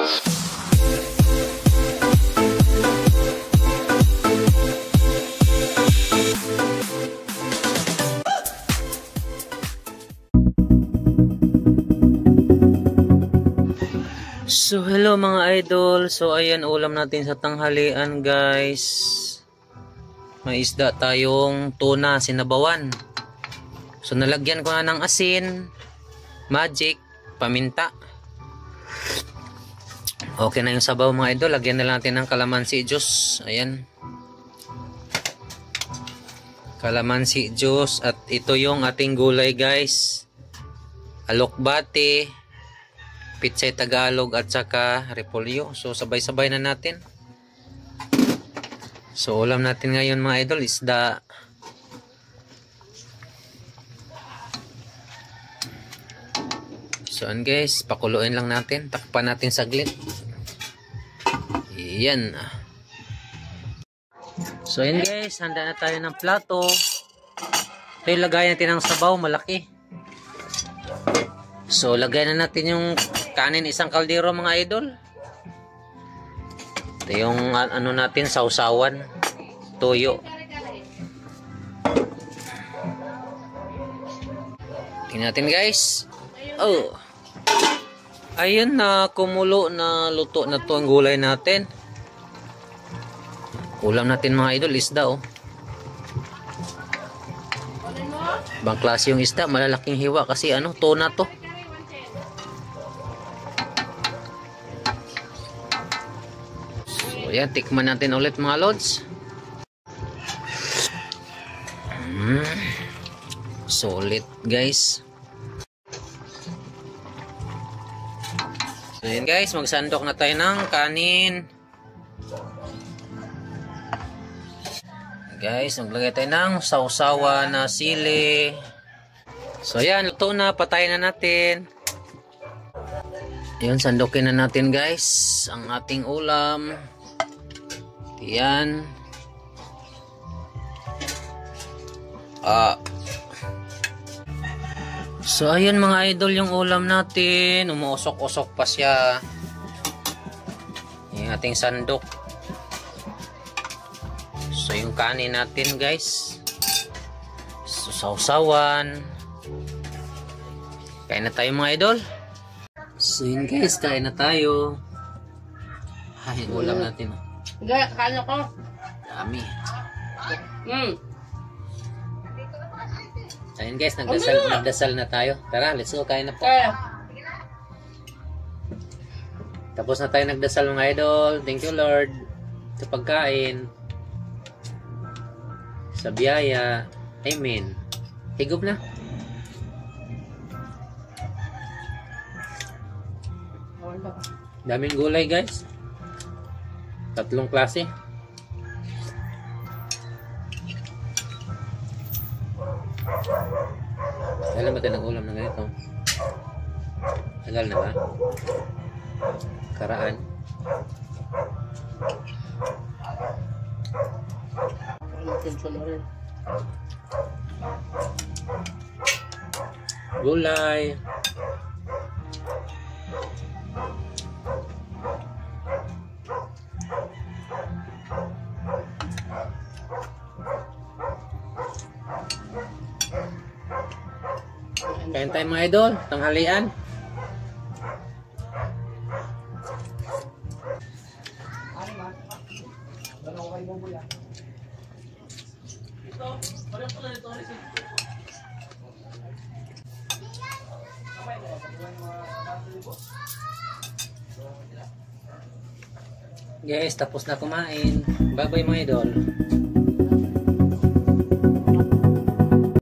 So hello mga idol, so ayan ulam natin sa tanghalian guys. May isda tayong tuna sinabawan. So nalagyan ko na ng asin, magic, paminta. Okay na yung sabaw mga idol, lagyan na lang natin ng kalamansi juice. Ayan, kalamansi juice. At ito yung ating gulay guys, alokbate, pitsay Tagalog at saka repolyo. So sabay-sabay na natin. So ulam natin ngayon mga idol, isda. So guys, pakuluin lang natin, takpan natin saglit. Yan. So yan guys, handa na tayo ng plato. Ito yung lagay natin ng sabaw, malaki. So lagay na natin yung kanin, isang kaldero mga idol. Ito yung ano natin, sausawan, toyo. Tingnan natin guys. Oh, ayun na, kumulo na, luto na to ang gulay natin. Ulam natin mga idol, isda oh. Ibang klase yung isda, malalaking hiwa kasi ano, tuna to. Ayan, tikman natin ulit mga lods. Solid guys. So ayan guys, magsandok na tayo ng kanin. Guys, maglagay tayo ng sausawa na sili. So ayan, luto na, patayin na natin. Ayan, sandokin na natin guys ang ating ulam. Yan. So ayun mga idol yung ulam natin. Umuusok-usok pa siya. Yung ating sandok. So yung kanin natin guys. So sausawan. Kain na tayo mga idol. So yun guys, kain na tayo. Ay, ulam natin. Kano ko? Dami. Ayun guys, nagdasal na tayo. Tara, let's go, kain na po. Tapos na tayo nagdasal mga idol. Thank you Lord sa pagkain, sa biyaya. Amen. Higop na. Daming gulay guys. 3 klase. Alam ba tayo nag-ulam na ganito? Tagal na ba? Karaan. Gulay. Kain tayo mga idol, tanghalian. Guys, tapos na kumain. Bye bye mga idol.